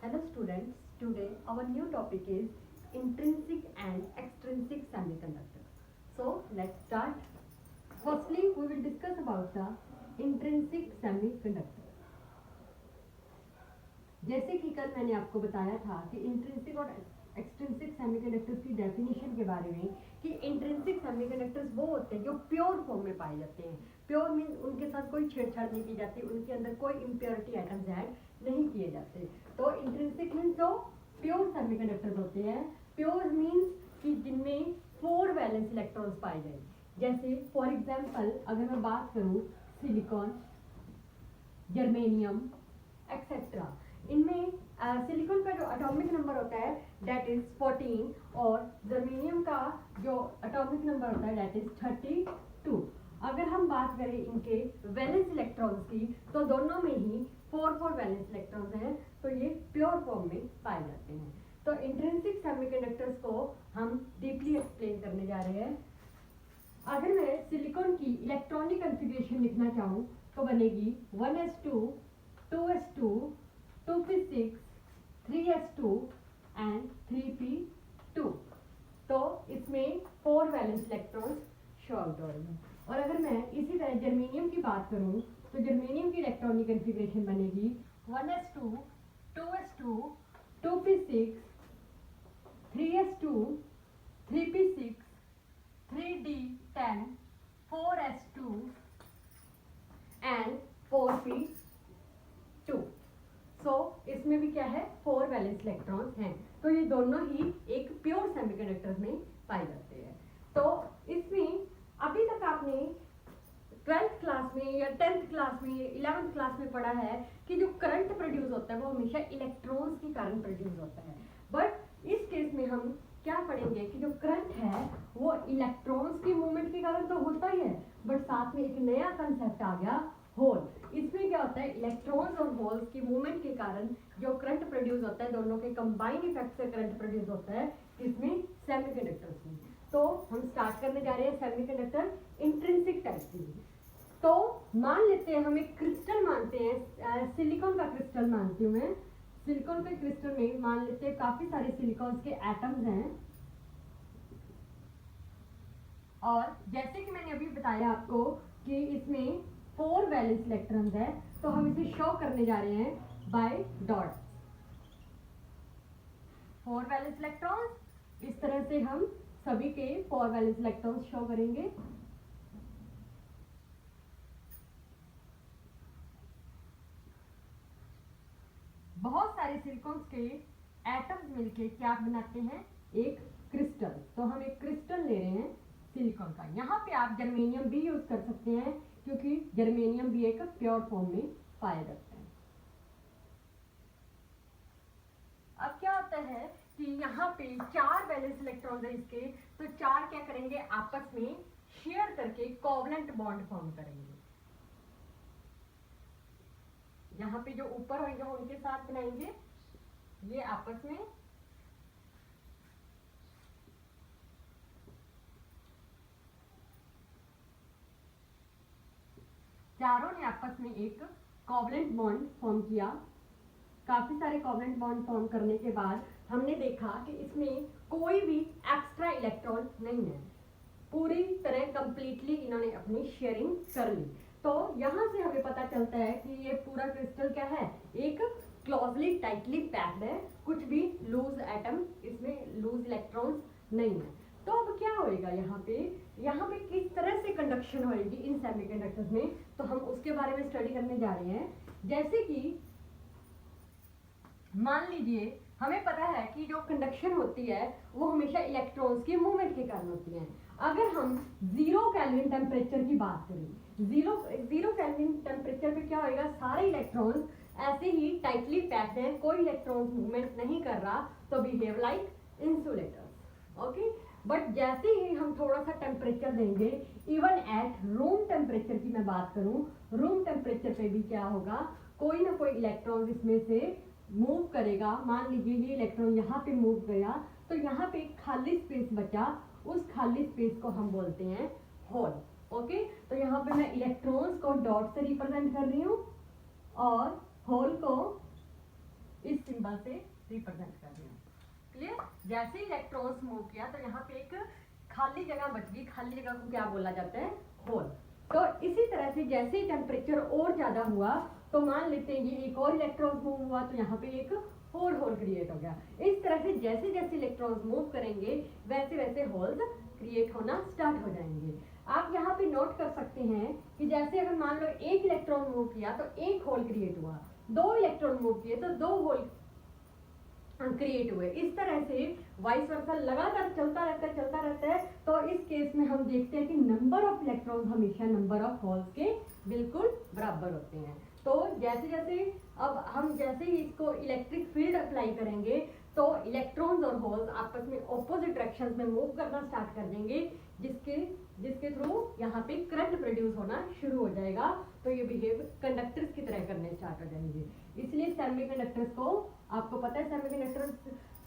Hello students, today our new topic is intrinsic and extrinsic semiconductor. So let's start. Firstly, we will discuss about the intrinsic semiconductor. जैसे कि कल मैंने आपको बताया था कि इंट्रिंसिक और एक्सट्रिंसिक सेमीकंडक्टर्स की डेफिनेशन के बारे में कि इंट्रिंसिक सेमीकंडक्टर्स वो होते हैं जो प्योर फॉर्म में पाए जाते हैं. प्योर मीन उनके साथ कोई छेड़छाड़ नहीं की जाती, उनके अंदर कोई इम्प्योरिटी आइटम्स ऐड नहीं किए जाते. तो इंट्रिंसिक मीन्स जो प्योर सेमीकंडक्टर्स होते हैं. प्योर मीन्स कि जिनमें 4 वैलेंस इलेक्ट्रॉन्स पाए जाए. जैसे फॉर एग्जाम्पल अगर मैं बात करूँ सिलिकॉन, जर्मेनियम एक्सेट्रा, इनमें सिलिकॉन का जो एटॉमिक नंबर होता है दैट इज 14 और जर्मेनियम का जो एटॉमिक नंबर होता है दैट इज 32. अगर हम बात करें इनके वैलेंस इलेक्ट्रॉन्स की तो दोनों में ही 4 वैलेंस इलेक्ट्रॉन्स हैं, तो ये प्योर फॉर्म में पाए जाते हैं. तो इंट्रिंसिक सेमीकंडक्टर्स को हम डीपली एक्सप्लेन करने जा रहे हैं. अगर मैं सिलिकॉन की इलेक्ट्रॉनिक कॉन्फ़िगरेशन लिखना चाहूँ तो बनेगी 1s2 2s2 2p6 3s2 and 3p2. तो इसमें 4 वैलेंस इलेक्ट्रॉन्स शो आउट हो रहे हैं. और अगर मैं इसी तरह जर्मेनियम की बात करूं तो जर्मेनियम की इलेक्ट्रॉनिक कॉन्फ़िगरेशन बनेगी 1s2 2s2 2p6 3s2 3p6 3d10 4s2 and 4p2. सो इसमें भी क्या है 4 वैलेंस इलेक्ट्रॉन्स हैं. तो ये दोनों ही एक प्योर सेमीकंडक्टर्स में पाए जाते हैं. तो इसमें अभी तक आपने 12th क्लास में या 10th क्लास में 11th क्लास में पढ़ा है कि जो करंट प्रोड्यूस होता है वो हमेशा इलेक्ट्रॉन्स के कारण प्रोड्यूस होता है. बट इस केस में हम क्या पढ़ेंगे कि जो करंट है वो इलेक्ट्रॉन्स की मूवमेंट के कारण तो होता ही है, बट साथ में एक नया कंसेप्ट आ गया होल. इसमें क्या होता है इलेक्ट्रॉन्स और होल्स की मूवमेंट के कारण जो करंट प्रोड्यूस होता है, दोनों के कंबाइंड इफेक्ट से करंट प्रोड्यूस होता है इसमें सेमीकंडक्टर्स में. तो हम स्टार्ट करने जा रहे हैं सेमीकंडक्टर इंट्रिंसिक टाइप की. तो मान लेते हैं हम एक क्रिस्टल मानते हैं, सिलिकॉन का क्रिस्टल मानती हूँ मैं. सिलिकॉन के क्रिस्टल में मान लेते हैं काफी सारे सिलिकॉन्स के एटम्स हैं. और जैसे कि मैंने अभी बताया आपको कि इसमें 4 वैलेंस इलेक्ट्रॉन्स है, तो हम इसे शो करने जा रहे हैं बाय डॉट्स. 4 वैलेंस इलेक्ट्रॉन्स, इस तरह से हम सभी के 4 वैलेंस इलेक्ट्रॉन्स शो करेंगे. बहुत सारे सिलिकॉन्स के एटम्स मिलके क्या बनाते हैं एक क्रिस्टल. तो हम एक क्रिस्टल ले रहे हैं सिलिकॉन का. यहाँ पे आप जर्मेनियम भी यूज कर सकते हैं क्योंकि जर्मेनियम भी एक प्योर फॉर्म में पाया जाता है. अब क्या होता है कि यहाँ पे 4 वैलेंस इलेक्ट्रॉन्स है इसके, तो 4 क्या करेंगे आपस में शेयर करके कोवलेंट बॉन्ड फॉर्म करेंगे. यहाँ पे जो ऊपर होंगे वो उनके साथ बनाएंगे, ये आपस में चारों ने आपस में एक कोवलेंट बॉन्ड फॉर्म किया. काफी सारे कोवलेंट बॉन्ड फॉर्म करने के बाद हमने देखा कि इसमें कोई भी एक्स्ट्रा इलेक्ट्रॉन नहीं है. पूरी तरह कंप्लीटली इन्होंने अपनी शेयरिंग कर ली. तो यहाँ से हमें पता चलता है कि ये पूरा क्रिस्टल क्या है एक क्लोजली टाइटली पैक्ड है. कुछ भी लूज एटम इसमें लूज इलेक्ट्रॉन्स नहीं है. तो अब क्या होएगा यहाँ पे किस तरह से कंडक्शन होएगी इन सेमीकंडक्टर्स में, तो हम उसके बारे में स्टडी करने जा रहे हैं. जैसे कि मान लीजिए हमें पता है कि जो कंडक्शन होती है वो हमेशा इलेक्ट्रॉन्स की मूवमेंट के कारण होती है. अगर हम 0 केल्विन टेम्परेचर की बात करें, 0 केल्विन टेम्परेचर पे क्या होएगा सारे इलेक्ट्रॉन्स ऐसे ही टाइटली पैक्ड हैं, कोई इलेक्ट्रॉन्स मूवमेंट नहीं कर रहा, तो behave like insulators. Okay. But जैसे ही हम थोड़ा सा टेम्परेचर देंगे, इवन एट रूम टेम्परेचर की मैं बात करूं, रूम टेम्परेचर पे भी क्या होगा कोई ना कोई इलेक्ट्रॉन इसमें से मूव करेगा. मान लीजिए ये इलेक्ट्रॉन यहाँ पे मूव गया, तो यहाँ पे एक खाली स्पेस बचा, उस खाली स्पेस को हम बोलते हैं होल. ओके. तो यहाँ पे मैं इलेक्ट्रॉन्स को डॉट से रिप्रेजेंट कर रही हूँ और होल को इस सिंबल से रिप्रेजेंट कर रही हूँ। क्लियर? जैसे ही इलेक्ट्रॉन्स मूव किया तो यहाँ पे एक खाली जगह बच गई, खाली जगह को क्या बोला जाता है? होल। तो इसी तरह से जैसे ही टेम्परेचर और ज्यादा हुआ तो मान लेते हैं ये एक और इलेक्ट्रॉन मूव हुआ तो यहाँ पे एक और होल क्रिएट हो गया। इस तरह से जैसे जैसे इलेक्ट्रॉन्स मूव करेंगे वैसे वैसे होल्स क्रिएट होना स्टार्ट हो जाएंगे। आप यहाँ पे नोट कर सकते हैं कि जैसे अगर मान लो एक इलेक्ट्रॉन मूव किया तो एक होल क्रिएट हुआ, दो इलेक्ट्रॉन मूव किए तो दो होल क्रिएट हुए। इस तरह से वाइस वर्सा लगातार चलता रहता है। तो इस केस में हम देखते हैं कि नंबर ऑफ इलेक्ट्रॉन्स हमेशा नंबर ऑफ होल्स के बिल्कुल बराबर होते हैं। तो जैसे जैसे अब हम जैसे ही इसको इलेक्ट्रिक फील्ड अप्लाई करेंगे तो इलेक्ट्रॉन्स और होल्स आपस में ऑपोजिट डायरेक्शंस में मूव करना स्टार्ट कर देंगे, जिसके थ्रू यहाँ पे करंट प्रोड्यूस होना शुरू हो जाएगा। तो ये बिहेव कंडक्टर्स की तरह करने स्टार्ट हो जाएंगे। इसलिए सेमीकंडक्टर्स को, आपको पता है सेमीकंडक्टर्स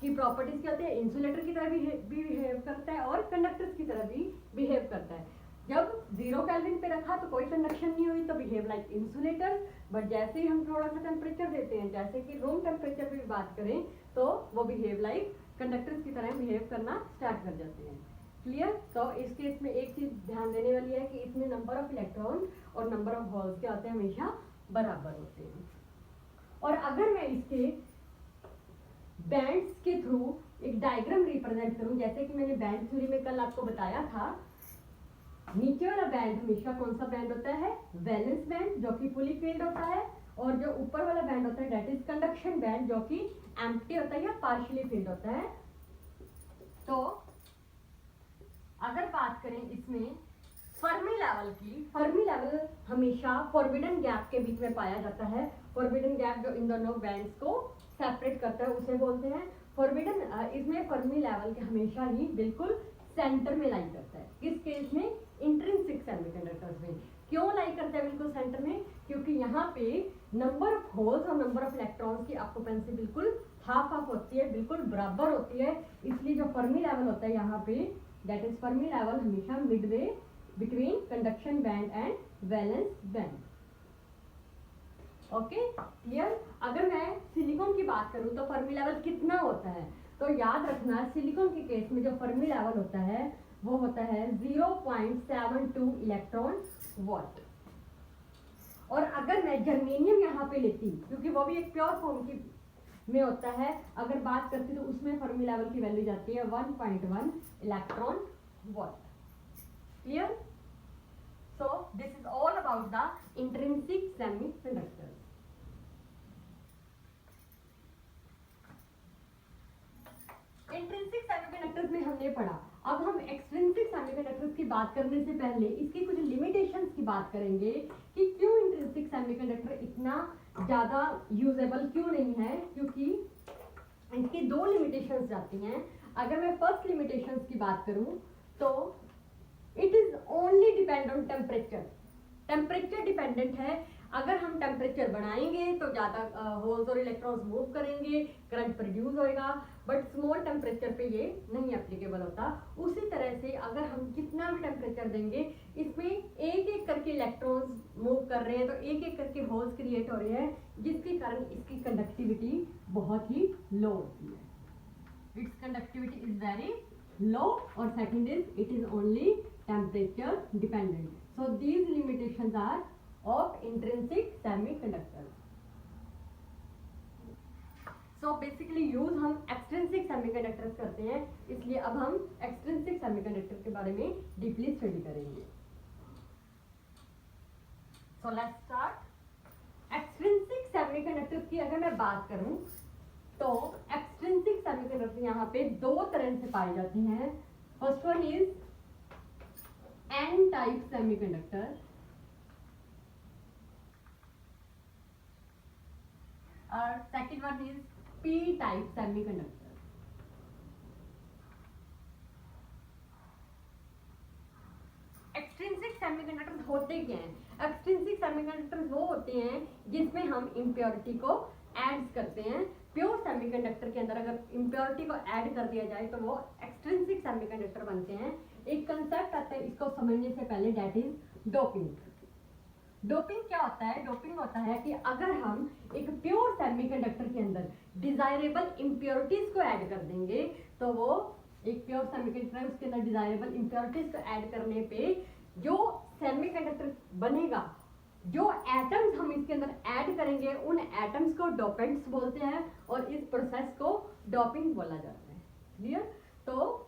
की प्रॉपर्टीज क्या होती है? इंसुलेटर की तरह भी बिहेव करता है और कंडक्टर्स की तरह भी बिहेव करता है। जब 0 केल्विन पे रखा तो कोई कंडक्शन नहीं हुई तो बिहेव लाइक इंसुलेटर, बट जैसे ही हम थोड़ा सा टेम्परेचर देते हैं, जैसे कि रूम टेम्परेचर पे भी बात करें, तो वो बिहेव लाइक कंडक्टर्स की तरह बिहेव करना स्टार्ट कर जाते हैं। क्लियर? तो इस केस में एक चीज ध्यान देने वाली है कि इसमें नंबर ऑफ इलेक्ट्रॉन और नंबर ऑफ होल्स क्या होते हैं? हमेशा बराबर होते हैं। और अगर मैं इसके बैंड्स के थ्रू एक डायग्राम रिप्रेजेंट करूं, जैसे कि मैंने बैंड थ्योरी में कल आपको बताया था, नीचे वाला बैंड हमेशा कौन सा बैंड होता है? वैलेंस बैंड, जो कि फुली फिल्ड होता है, और जो ऊपर वाला बैंड होता है दैट इज कंडक्शन बैंड, जो कि एम्प्टी होता है या पार्शियली फिल्ड होता है। तो अगर बात करें इसमें फर्मी लेवल की, फर्मी लेवल हमेशा फॉरबिडन गैप के बीच में पाया जाता है। फॉरबिडन गैप जो इन दोनों बैंड्स को सेपरेट करता है उसे बोलते हैं फॉरबिडन। इसमें फर्मी लेवल के हमेशा ही बिल्कुल सेंटर में लाई करता है। किस केस में? इंट्रिंसिक सेमीकंडक्टर्स में। क्यों लाई करता है बिल्कुल सेंटर में? क्योंकि यहाँ पे नंबर ऑफ होल्स और नंबर ऑफ इलेक्ट्रॉन्स की ऑक्यूपेंसी बिल्कुल हाफ हाफ होती है, बिल्कुल बराबर होती है। इसलिए जो फर्मी लेवल होता है यहाँ पे, दैट इज फर्मी लेवल हमेशा Midway between conduction band and valence band. Okay, clear? अगर मैं सिलिकॉन की बात करूं तो फर्मी लेवल कितना होता है? तो याद रखना सिलिकॉन के केस में जो फर्मी लेवल होता है वो होता है 0.72 इलेक्ट्रॉन वोल्ट। और अगर मैं जर्मेनियम यहाँ पे लेती, क्योंकि वो भी एक प्योर फॉर्म की में होता है, अगर बात करती तो उसमें फर्मी लेवल की वैल्यू जाती है 1.1 electron volt. Clear? So this is all about the intrinsic semiconductors. Intrinsic semiconductors में हमने पढ़ा। अब हम एक्सट्रिंसिक सेमीकंडक्टर्स की बात करने से पहले इसकी कुछ लिमिटेशंस की बात करेंगे कि क्यों इंट्रिंसिक सेमीकंडक्टर इतना ज़्यादा यूजेबल क्यों नहीं है, क्योंकि इसकी दो लिमिटेशंस जाती हैं। अगर मैं फर्स्ट लिमिटेशंस की बात करूं तो it is only depend on temperature. Temperature dependent है। अगर हम टेम्परेचर बढ़ाएंगे तो ज़्यादा होल्स और इलेक्ट्रॉन्स मूव करेंगे, करंट प्रोड्यूस होएगा, बट स्मॉल टेम्परेचर पे ये नहीं एप्लीकेबल होता। उसी तरह से अगर हम कितना भी टेम्परेचर देंगे, इसमें एक एक करके इलेक्ट्रॉन्स मूव कर रहे हैं तो एक एक करके होल्स क्रिएट हो रहे हैं, जिसके कारण इसकी कंडक्टिविटी बहुत ही लो होती है। It's conductivity is very low, or second is it is only temperature dependent. So these limitations are of intrinsic semiconductors. So basically use हम extrinsic semiconductors करते हैं, इसलिए अब हम extrinsic semiconductor के बारे में deeply study करेंगे। So let's start. Extrinsic semiconductors की अगर मैं बात करूं तो एक्सट्रिंसिक सेमीकंडक्टर यहाँ पे दो तरह से पाई जाती हैं। First one is N type semiconductor और second one is P type semiconductor. Extrinsic semiconductors होते क्या हैं? एक्सट्रिंसिक सेमीकंडक्टर्स वो होते हैं जिसमें हम इम्प्योरिटी को ऐड करते हैं। प्योर सेमीकंडक्टर के अंदर अगर इम्प्योरिटी को ऐड कर दिया जाए तो वो एक्सट्रिंसिक सेमीकंडक्टर बनते हैं। एक कंसेप्ट आता है इसको समझने से पहले, दैट इज डोपिंग। डोपिंग क्या होता है? डोपिंग होता है कि अगर हम एक प्योर सेमीकंडक्टर के अंदर डिजायरेबल इम्प्योरिटीज को ऐड कर देंगे, तो वो एक प्योर सेमीकंडक्टर है, उसके अंदर डिजायरेबल इम्प्योरिटीज को ऐड करने पे जो सेमीकंडक्टर बनेगा, जो एटम्स हम इसके अंदर ऐड करेंगे, उन एटम्स को डोपेंट्स बोलते हैं और इस प्रोसेस को डोपिंग बोला जाता है। क्लियर? तो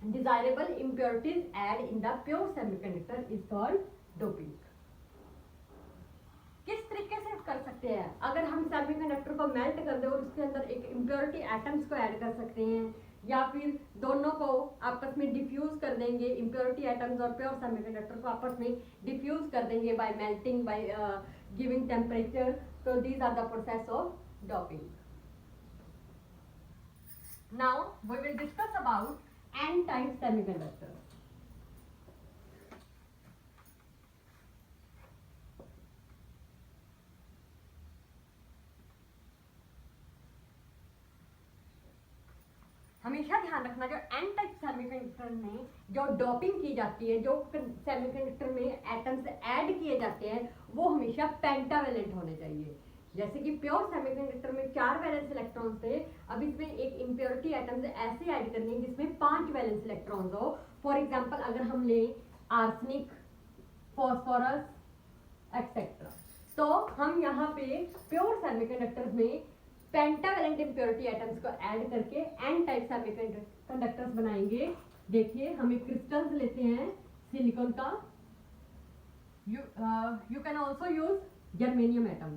desirable impurities add in the pure semiconductor is called doping. किस तरीके से कर सकते हैं? अगर हम सेमीकंडक्टर को मेल्ट कर दें और उसके अंदर एक इम्प्योरिटी एटम्स को ऐड कर सकते हैं, या फिर दोनों को आपस में डिफ्यूज कर देंगे, इम्प्योरिटी एटम्स और प्योर सेमीकंडक्टर को आपस में डिफ्यूज कर देंगे by melting, by giving temperature. तो these are the process of doping. Now we will discuss about N type semiconductor. हमेशा ध्यान रखना, जो एन टाइप सेमीकंडक्टर में जो डोपिंग की जाती है, जो सेमीकंडक्टर में एटम्स ऐड किए जाते हैं, वो हमेशा पेंटावेलेंट होने चाहिए। जैसे कि प्योर सेमीकंडक्टर में 4 वैलेंस इलेक्ट्रॉन्स थे, अब इसमें एक इम्प्योरिटी एटम्स ऐसे ऐड करनी है जिसमें 5 वैलेंस इलेक्ट्रॉन्स हो। फॉर एग्जांपल अगर हम लें आर्सेनिक, फॉस्फोरस एक्सेट्रा, तो हम यहाँ पे प्योर सेमीकंडक्टर में पेंटावेलेंट इम्प्योरिटी एटम्स को ऐड करके एन टाइप सेमीकंडक्टर्स बनाएंगे। देखिए, हम एक क्रिस्टल्स लेते हैं सिलिकॉन का, you can also use germanium atom.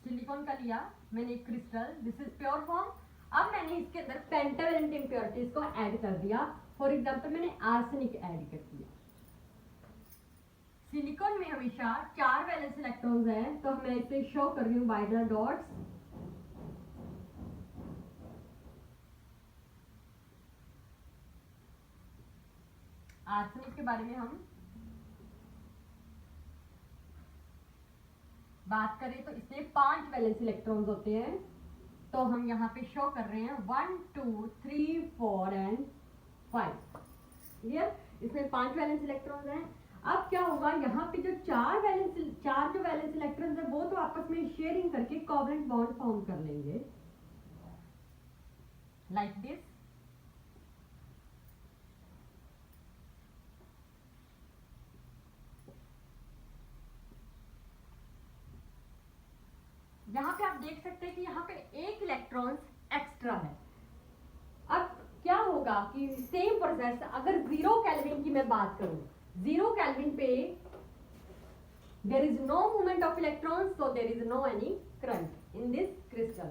Silicon का लिया मैंने एक crystal, this is pure form. अब मैंने इसके अंदर पेंटावेलेंट इम्प्योरिटीज को ऐड कर दिया। फॉर एग्जांपल मैंने आर्सेनिक ऐड कर दिया। सिलिकॉन में हमेशा 4 वैलेंस इलेक्ट्रॉन्स हैं, तो मैं इसे शो कर रही हूँ बाय द डॉट्स। आर्सेनिक के बारे में हम बात करें तो इसमें 5 वैलेंस इलेक्ट्रॉन्स होते हैं, तो हम यहाँ पे शो कर रहे हैं 1 2 3 4 एंड 5। क्लियर? इसमें 5 वैलेंस इलेक्ट्रॉन्स हैं। अब क्या होगा, यहाँ पे जो 4 जो वैलेंस इलेक्ट्रॉन्स है, वो तो आपस में शेयरिंग करके कोवलेंट बॉन्ड फॉर्म कर लेंगे लाइक दिस। यहाँ पे आप देख सकते हैं कि यहाँ पे एक इलेक्ट्रॉन एक्स्ट्रा है। अब क्या होगा कि सेम प्रोसेस, अगर 0 केल्विन की मैं बात करूं, 0 केल्विन पे there is no movement of electrons, so there is no any current in this crystal.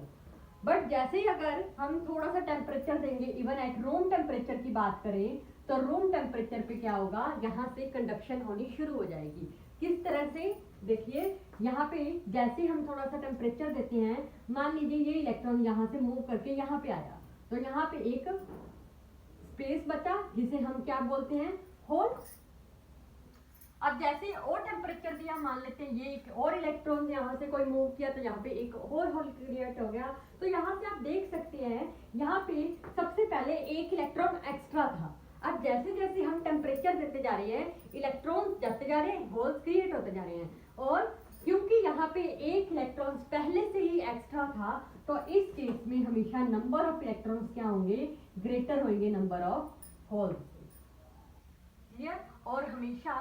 But जैसे ही अगर हम थोड़ा सा टेम्परेचर देंगे, इवन एट रूम टेम्परेचर की बात करें, तो रूम टेम्परेचर पे क्या होगा, यहाँ से कंडक्शन होनी शुरू हो जाएगी। किस तरह से? देखिए, यहाँ पे जैसे हम थोड़ा सा टेम्परेचर देते हैं, मान लीजिए ये इलेक्ट्रॉन यहाँ से मूव करके यहाँ पे आया, तो यहाँ पे एक स्पेस बचा जिसे हम क्या बोलते हैं, होल। अब जैसे और टेम्परेचर दिया, मान लेते हैं ये एक और इलेक्ट्रॉन यहाँ से कोई मूव किया, तो यहाँ पे एक और होल क्रिएट हो गया। तो यहाँ से आप देख सकते हैं, यहाँ पे सबसे पहले एक इलेक्ट्रॉन एक्स्ट्रा था। अब जैसे जैसे हम टेम्परेचर देते जा रहे हैं, इलेक्ट्रॉन्स जाते जा रहे हैं, होल्स क्रिएट होते जा रहे हैं। और क्योंकि यहाँ पे एक इलेक्ट्रॉन पहले से ही एक्स्ट्रा था, तो इस केस में हमेशा नंबर ऑफ इलेक्ट्रॉन्स क्या होंगे, ग्रेटर होंगे नंबर ऑफ होल्स। क्लियर? और हमेशा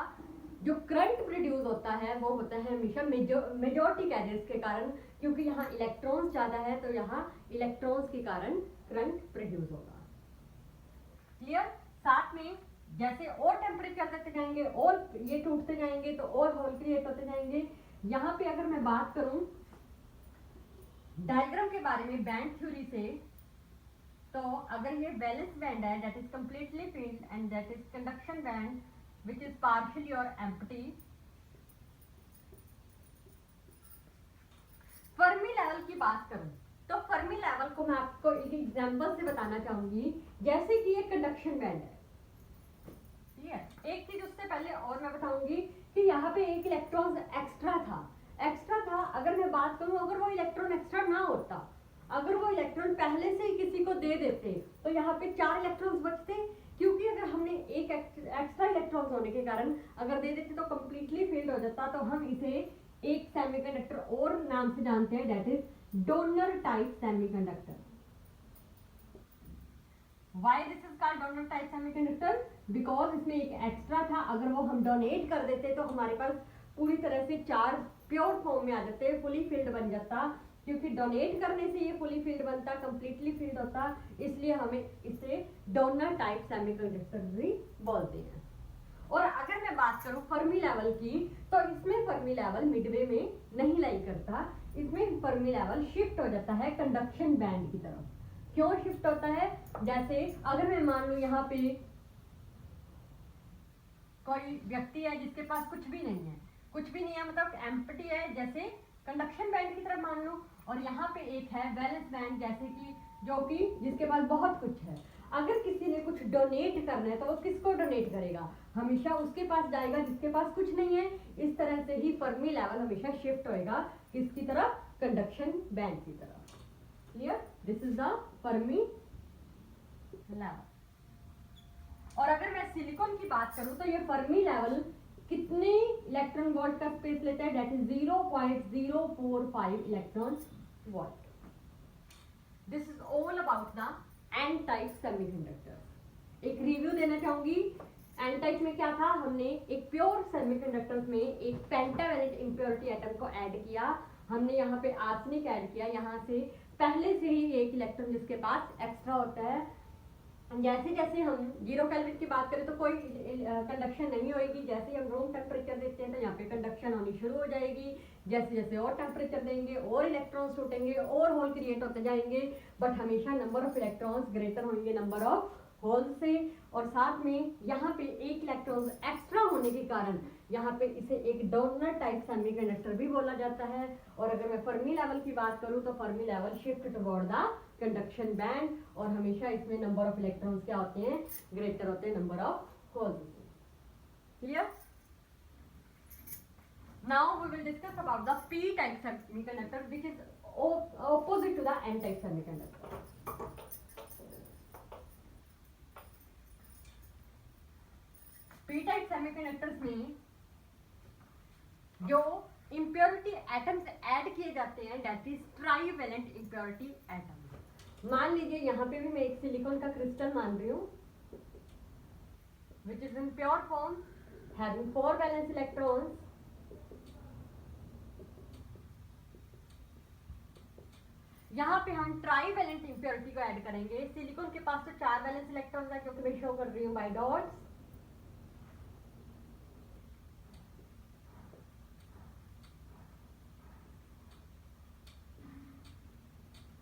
जो करंट प्रोड्यूस होता है वो होता है हमेशा मेजॉरिटी कैरियर्स के कारण, क्योंकि यहाँ इलेक्ट्रॉन्स ज्यादा है, तो यहाँ इलेक्ट्रॉन्स के कारण करंट प्रोड्यूस होगा। क्लियर? साथ में जैसे और टेम्परेचर देते जाएंगे और ये टूटते जाएंगे, तो और होल क्रिएट होते जाएंगे। यहाँ पे अगर मैं बात करूं डायग्राम के बारे में बैंड थ्योरी से, तो अगर ये वैलेंस बैंड है that is completely filled and that is conduction band which is partially or empty। Fermi level की बात करूं तो फर्मी लेवल को मैं आपको एक एग्जांपल से बताना चाहूंगी। जैसे कि ये कंडक्शन बैंड है, ठीक है। एक चीज उससे पहले और मैं बताऊंगी कि यहाँ पे एक इलेक्ट्रॉन एक्स्ट्रा था। अगर मैं बात करूं, अगर वो इलेक्ट्रॉन एक्स्ट्रा ना होता, अगर वो इलेक्ट्रॉन पहले से ही किसी को दे देते, तो यहाँ पे 4 इलेक्ट्रॉन्स बचते, क्योंकि अगर अगर हमने एक एक्स्ट्रा इलेक्ट्रॉन होने के कारण अगर दे देते तो कंप्लीटली फील्ड हो जाता, तो हम इसे एक सेमीकंडक्टर और नाम से जानते हैं, that is donor type semiconductor. Why this is called donor type semiconductor? Because इसमें एक एक्स्ट्रा था, अगर वो हम डोनेट कर देते तो हमारे पास पूरी तरह से चार्ज प्योर फॉर्म में आ जाते, फुली फील्ड बन जाता, क्योंकि डोनेट करने से ये फुली फील्ड बनता, कंप्लीटली फील्ड होता, इसलिए हमें इसे डोनर टाइप सेमीकंडक्टर भी बोलते हैं। और अगर मैं बात करूं फर्मी लेवल की, तो इसमें फर्मी लेवल मिडवे में नहीं लाई करता, इसमें फर्मी लेवल शिफ्ट हो जाता है कंडक्शन बैंड की तरफ। क्यों शिफ्ट होता है? जैसे अगर मैं मान लूं यहाँ पे कोई व्यक्ति है जिसके पास कुछ भी नहीं है, कुछ भी नहीं है मतलब एम्प्टी है, जैसे कंडक्शन बैंड की तरफ मान लो, और यहाँ पे एक है वैलेंस बैंड, जैसे कि जो कि जिसके पास बहुत कुछ है। अगर किसी ने कुछ डोनेट करना है तो वो किसको डोनेट करेगा? हमेशा उसके पास जाएगा जिसके पास कुछ नहीं है। इस तरह से ही फर्मी लेवल हमेशा शिफ्ट होएगा किसकी तरफ? कंडक्शन बैंड की तरफ। Clear? This is the Fermi level. और अगर मैं सिलिकॉन की बात करूं तो ये फर्मी लेवल कितने इलेक्ट्रॉन वोल्ट का स्पेस लेता है? That is 0.045 electron volt. This is all about the N type semiconductor. एक रिव्यू देना चाहूंगी। एन टाइप में क्या था? हमने एक प्योर सेमीकंडक्टर में एक पेंटावैलेंट इंप्योरिटी एटम को ऐड किया, हमने यहाँ पे आर्सेनिक ऐड किया, यहाँ से पहले से ही एक इलेक्ट्रॉन जिसके पास एक्स्ट्रा होता है। जैसे जैसे हम 0 केल्विन की बात करें तो कोई कंडक्शन नहीं होगी, जैसे हम रूम टेम्परेचर देते हैं तो यहाँ पे कंडक्शन होनी शुरू हो जाएगी। जैसे जैसे और टेम्परेचर देंगे और इलेक्ट्रॉन्स छूटेंगे और होल क्रिएट होते जाएंगे, बट हमेशा नंबर ऑफ इलेक्ट्रॉन्स ग्रेटर होंगे नंबर ऑफ होल से। और साथ में यहाँ पे एक इलेक्ट्रॉन एक्स्ट्रा होने के कारण यहाँ पे इसे एक डोनर टाइप सेमीकंडक्टर भी बोला जाता है। और अगर मैं फर्मी लेवल की बात करूँ तो Fermi level shift toward the conduction band, और हमेशा इसमें नंबर ऑफ इलेक्ट्रॉन्स क्या होते हैं? ग्रेटर होते हैं number of holes. Clear? Now we will discuss about the P type semiconductor which is opposite to the n type semiconductor. p type semiconductors में जो इम्प्योरिटी एटम्स ऐड किए जाते हैं that is trivalent impurity atom. मान लीजिए यहाँ पे भी मैं एक सिलिकॉन का क्रिस्टल मान रही हूँ which is in pure form having 4 valence electrons। यहाँ पे हम ट्राइवेलेंट इम्प्योरिटी को ऐड करेंगे। सिलिकॉन के पास तो 4 वैलेंस इलेक्ट्रॉन्स है क्योंकि मैं शो कर रही हूँ बाय डॉट्स।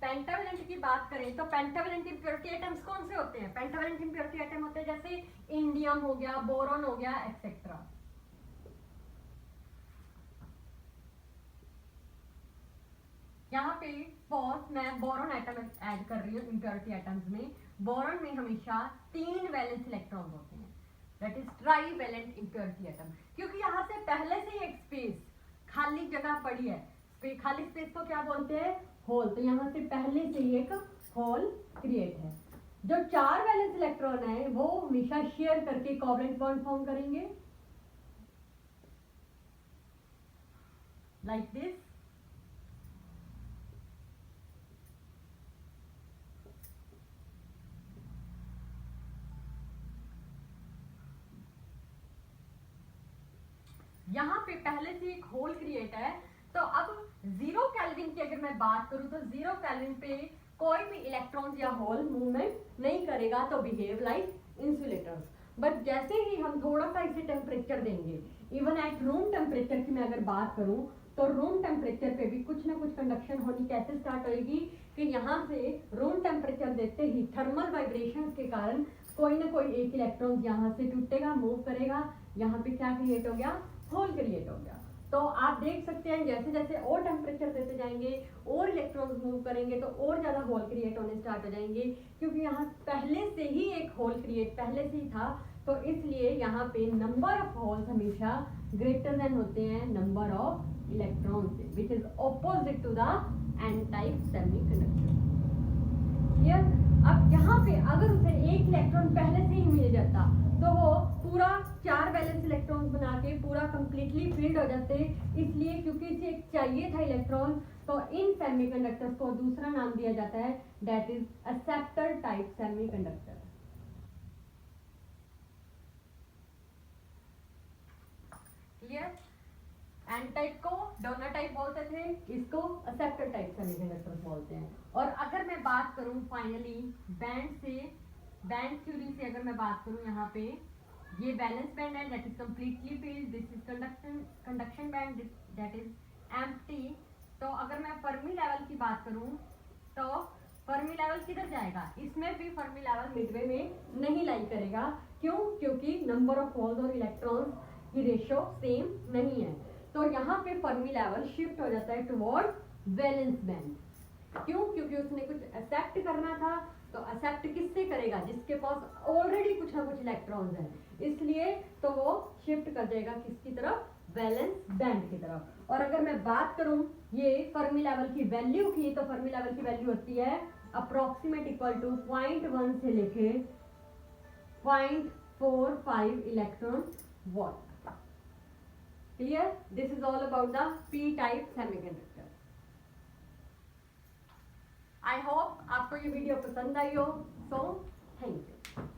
पेंटावेलेंट की बात करें तो पेंटावेलेंट इम्प्योरिटी एटम्स कौन से होते हैं? पेंटावेलेंट इम्प्योरिटी एटम होते हैं जैसे इंडियम हो गया, बोरॉन हो गया, एक्सेट्रा। यहाँ पे फर्स्ट मैं बोरॉन एटम ऐड कर रही हूँ इम्प्योरिटी एटम्स में। बोरॉन में हमेशा 3 वैलेंस इलेक्ट्रॉन होते हैं, that is trivalent impurity atom. क्योंकि यहाँ से पहले से ही एक स्पेस खाली जगह पड़ी है, खाली स्पेस को क्या बोलते हैं? होल। तो यहाँ से पहले से ही एक होल क्रिएट है। जो 4 वैलेंस इलेक्ट्रॉन है वो हमेशा शेयर करके कोवलेंट बॉन्ड फॉर्म करेंगे लाइक दिस। यहाँ पे पहले से एक होल क्रिएट है। तो अब 0 केल्विन की अगर मैं बात करूं तो 0 केल्विन पे कोई भी इलेक्ट्रॉन या होल मूवमेंट नहीं करेगा, तो बिहेव लाइक इंसुलेटर्स। बट जैसे ही हम थोड़ा सा इसे टेम्परेचर देंगे, इवन एट रूम टेम्परेचर की मैं अगर बात करूं तो रूम टेम्परेचर पे भी कुछ ना कुछ कंडक्शन होनी कैसे स्टार्ट होगी कि यहाँ से रूम टेम्परेचर देते ही थर्मल वाइब्रेशंस के कारण कोई ना कोई एक इलेक्ट्रॉन यहाँ से टूटेगा, मूव करेगा, यहाँ पे क्या क्रिएट हो गया? होल क्रिएट हो गया। तो आप देख सकते हैं जैसे जैसे और टेम्परेचर देते जाएंगे और इलेक्ट्रॉन्स मूव करेंगे तो और ज्यादा होल क्रिएट होने स्टार्ट हो जाएंगे, क्योंकि यहाँ पहले से ही एक होल क्रिएट पहले से ही था। तो इसलिए यहाँ पे नंबर ऑफ होल्स हमेशा ग्रेटर देन होते हैं नंबर ऑफ इलेक्ट्रॉन्स से, which is opposite to the N type semiconductor. Clear? अब यहाँ पे अगर उसे एक इलेक्ट्रॉन पहले से ही मिल जाता तो वो पूरा 4 वैलेंस इलेक्ट्रॉन्स बना के पूरा कंप्लीटली फिल्ड हो जाते, इसलिए क्योंकि इसे चाहिए था इलेक्ट्रॉन, तो इन सेमीकंडक्टर्स को दूसरा नाम दिया जाता है, that is acceptor type semiconductor. Clear? N type को डोनर टाइप बोलते थे, इसको एक्सेप्टर टाइप सेमीकंडक्टर बोलते हैं। और अगर मैं बात करूं फाइनली बैंड थ्योरी से अगर मैं बात करूं, यहाँ पे ये वैलेंस बैंड है that is completely filled, this is conduction band that is empty. तो अगर मैं फर्मी लेवल की बात करूं तो फर्मी लेवल किधर जाएगा, इसमें भी फर्मी लेवल मिडवे में नहीं लाई करेगा। क्यों? क्योंकि नंबर ऑफ होल्स और इलेक्ट्रॉन्स की रेशियो सेम नहीं है, तो यहाँ पे फर्मी लेवल शिफ्ट हो जाता है टुवर्ड वैलेंस बैंड। क्यों? क्योंकि उसने कुछ एक्सेप्ट करना था, तो एक्सेप्ट किससे करेगा, जिसके पास ऑलरेडी कुछ ना कुछ इलेक्ट्रॉन्स हैं, इसलिए तो वो शिफ्ट कर जाएगा किसकी तरफ, वैलेंस बैंड की तरफ। और अगर मैं बात करूं ये फर्मी लेवल की वैल्यू की, तो फर्मी लेवल की वैल्यू होती है अप्रोक्सीमेट इक्वल टू 0.1 से लेके 0.45 electron volt. Clear? This is all about the p-type semiconductor. I hope आपको ये वीडियो पसंद आई हो, so thank you.